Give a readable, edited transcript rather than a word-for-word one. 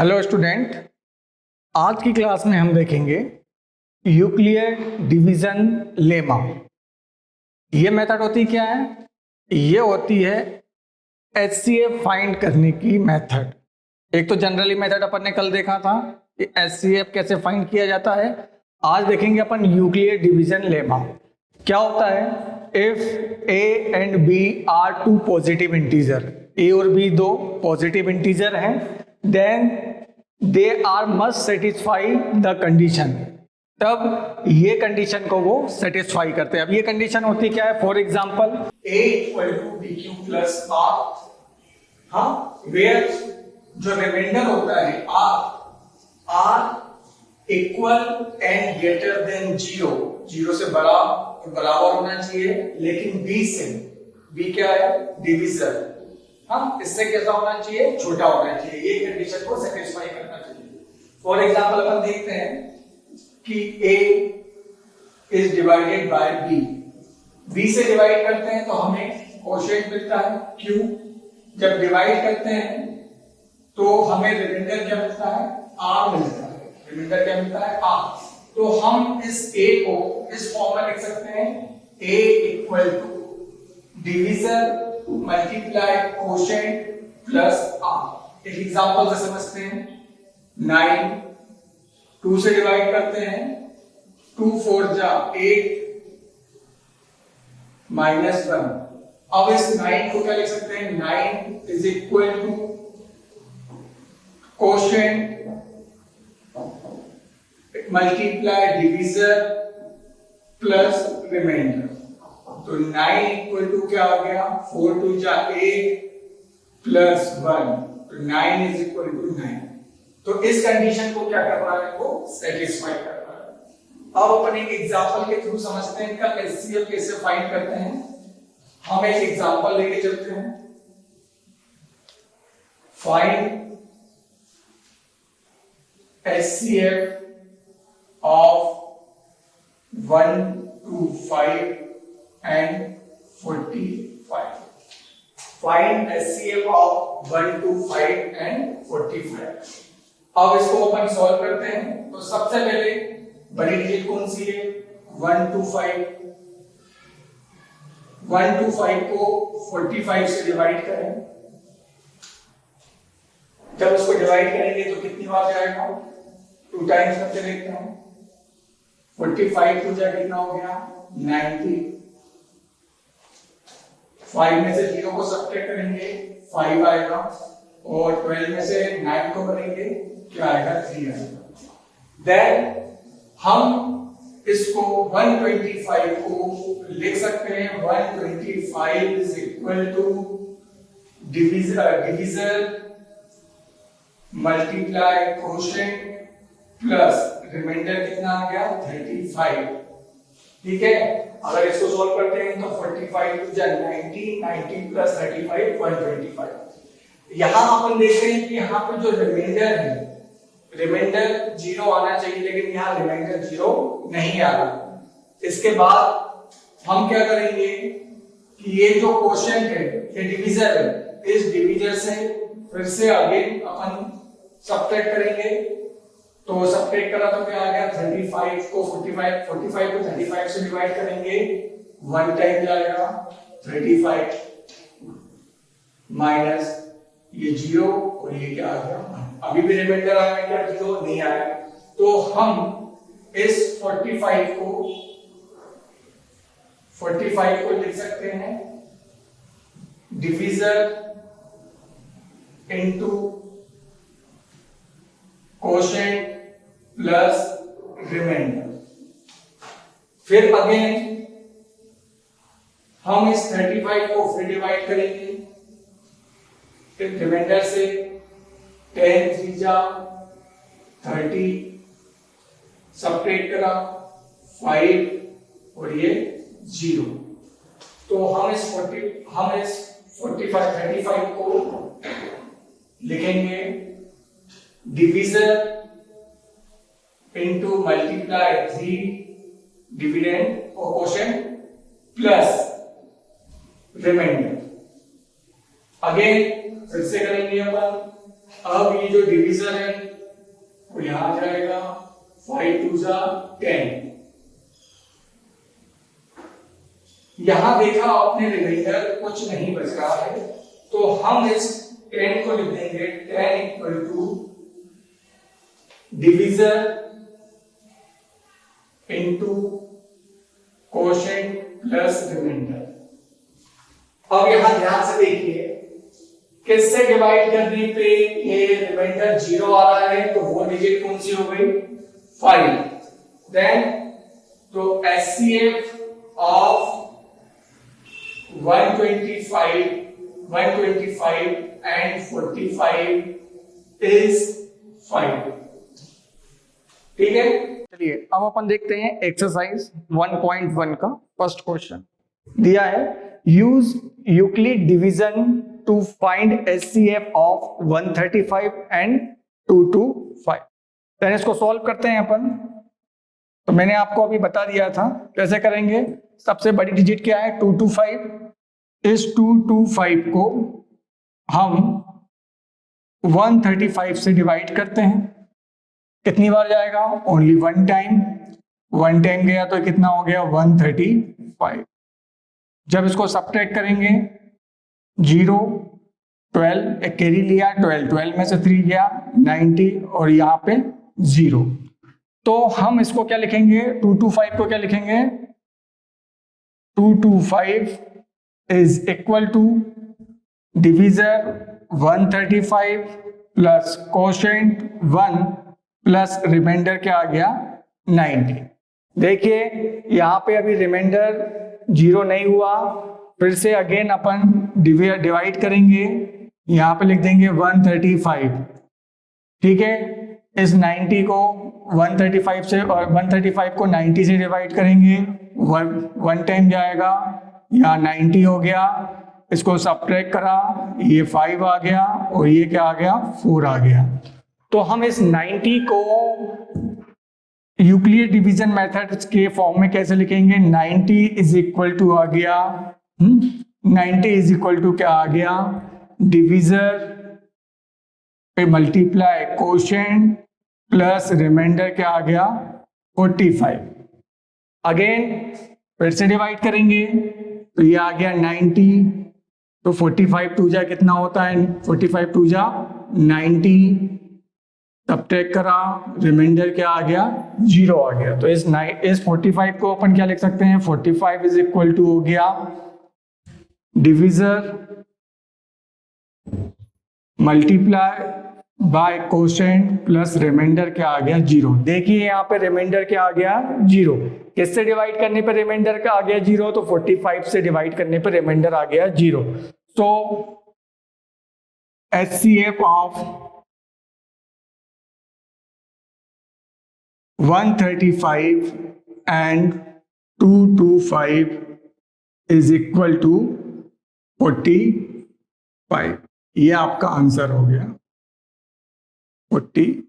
Hello student, आज की class में हम देखेंगे यूक्लियर डिवीजन लेमा। ये मेथड होती क्या है? ये होती है एचसीएफ फाइंड करने की मेथड। एक तो जनरली मेथड अपन ने कल देखा था कि एचसीएफ कैसे फाइंड किया जाता है। आज देखेंगे अपन यूक्लियर डिवीजन लेमा। क्या होता है? If A and B are two positive integer, A और बी दो पॉजिटिव इंटीजर हैं, then they are must satisfy the condition. तब ये कंडीशन को वो सेटिस्फाई करते हैं। अब ये कंडीशन होती क्या है? For example a equal to b q plus r, हाँ, वेयर जो रिमाइंडर होता है r equal and greater than zero, zero से बराबर होना चाहिए, लेकिन बी से, बी क्या है? डिविजर, हाँ, इससे कैसा होना चाहिए? छोटा होना चाहिए। ये कंडीशन को सेटिस्फाई करना चाहिए। फॉर एग्जांपल अपन देखते हैं कि a is divided by b, b से डिवाइड करते हैं तो हमें कोशेंट मिलता है q, जब डिवाइड करते हैं तो हमें रिमाइंडर क्या मिलता है? r मिलता है। रिमाइंडर क्या मिलता है? r। तो हम इस a को इस फॉर्म में लिख सकते हैं, a equal to divisor multiply quotient plus r। एक एग्जांपल से समझते हैं। 9 2 से डिवाइड करते हैं, 2 4 जा 8 माइनस 1। अब इस 9 को क्या लिख सकते हैं? 9 is equal to quotient multiply divisor plus remainder. तो 9 इक्वल टू क्या हो गया? 4 2 जा 8 प्लस 1, तो 9 इज इक्वल टू 9। तो इस कंडीशन को क्या कर रहा है? वो सेटिस्फाई कर रहा है। अब अपन एक एग्जांपल के थ्रू समझते हैं इनका एचसीएफ कैसे फाइंड करते हैं। हम एक एग्जांपल लेके चलते हैं। Find HCF of 1 to 5 and 45. Find HCF of 1 to 5 and 45. अब इसको अपन सॉल्व करते हैं। तो सबसे पहले बड़ी डिजिट कौन सी है? 1 to 5। 1 to 5 को 45 से डिवाइड करें। जब उसको डिवाइड करेंगे तो कितनी बार जाएगा? 2 टाइम्स करके देखते हैं। 45 टू जा कितना हो गया? 90। 5 में से 0 को सब्ट्रैक्ट करेंगे, 5 आएगा, और 12 में से 9 को करेंगे, क्या आएगा? 3 आएगा। देन हम इसको 125 को लिख सकते हैं। 125 is equal to divisor multiply quotient plus remainder कितना आ गया? 35। ठीक है। अगर इसको सॉल्व करते हैं तो 45 टू जा 90, 90 प्लस 35 125। यहां अपन देख रहे हैं कि यहां पर जो रिमाइंडर है, रिमाइंडर 0 आना चाहिए, लेकिन यहां रिमाइंडर 0 नहीं आ रहा। इसके बाद हम क्या करेंगे कि ये जो कोशेंट है, ये डिवीजर है, इस डिवीजर से फिर से अगेन अपन सब्ट्रैक्ट करेंगे। तो सब्ट्रैक्ट करा तो क्या आ गया? 35 को 45 को 35 से डिवाइड करेंगे, 1 टाइम जाएगा 35 माइनस ये 0 और ये क्या आ गया? अभी भी रिमाइंडर आया क्या? 0 नहीं आया। तो हम इस 45 को लिख सकते हैं divisor into quotient plus remainder. फिर अगेन हम इस 35 को फिर डिवाइड करेंगे, फिर रिमाइंडर से 10 3 जा 30, सब्ट्रैक्ट करा 5 और ये 0। तो हम इस 35 को लिखेंगे डिवीजर इनटू मल्टीप्लाई 3 डिविडेंड और कोशेंट प्लस रिमाइंडर। अगेन फिर से करेंगे अपन अब ये जो डिवीजन है वो यहां जाएगा, 5 2 10। यहां देखा आपने रिमाइंडर कुछ नहीं बच रहा है, तो हम इस 10 को लिख देंगे 10 equal to divisor into quotient plus remainder. अब यहां ध्यान से देखिए, किससे डिवाइड करने पे ये रिमाइंडर 0 आ रहा है, तो वो डिजिट कौन सी हो गई, 5। देन तो HCF ऑफ 125 and 45 is 5। ठीक है, चलिए अब अपन देखते हैं एक्सरसाइज 1.1 का फर्स्ट क्वेश्चन दिया है, use Euclid division to find HCF of 135 and 225। तो इसको सॉल्व करते हैं अपन। तो मैंने आपको अभी बता दिया था कैसे करेंगे। सबसे बड़ी डिजिट क्या है, 225। इस 225 को हम 135 से डिवाइड करते हैं। कितनी बार जाएगा, only one time. One time गया तो कितना हो गया, 135। जब इसको सब्ट्रैक्ट करेंगे 0 12, एक कैरी लिया, 12 में से 3 गया 90 और यहाँ पे 0। तो हम इसको क्या लिखेंगे, 225 को क्या लिखेंगे, 225 is equal to divisor 135 plus quotient 1 plus remainder क्या आ गया, 90। देखिए यहाँ पे अभी रिमाइंडर 0 नहीं हुआ, फिर से अगेन अपन डिवाइड करेंगे, यहाँ पे लिख देंगे 135। ठीक है, इस 90 को 135 से और 135 को 90 से डिवाइड करेंगे, वन टाइम जाएगा, यहाँ 90 हो गया, इसको सब्ट्रैक्ट करा, ये 5 आ गया और ये क्या आ गया, 4 आ गया। तो हम इस 90 को यूक्लिड डिवीजन मेथड के फॉर्म में कैसे लिखेंगे, 90 इज इक्वल टू आ गया 90 इज इक्वल टू क्या आ गया, डिवीजर पे मल्टीप्लाई कोशेंट प्लस रिमाइंडर क्या आ गया, 45। अगेन फिर से डिवाइड करेंगे तो ये आ गया 90, तो 45 टू जा कितना होता है, 45 टू जा 90, सब्ट्रैक्ट करा, रिमाइंडर क्या आ गया, 0 आ गया। तो इस 45 को अपन क्या लिख सकते हैं, 45 इज इक्वल टू हो गया divisor multiply by quotient plus remainder क्या आ गया, 0। देखिए यहाँ पे रिमाइंडर क्या आ गया, 0। किससे डिवाइड करने पर रिमाइंडर का आ गया 0, तो 45 से डिवाइड करने पर रिमाइंडर आ गया 0। तो HCF of 135 and 225 is equal to 45। ये आपका आंसर हो गया 45।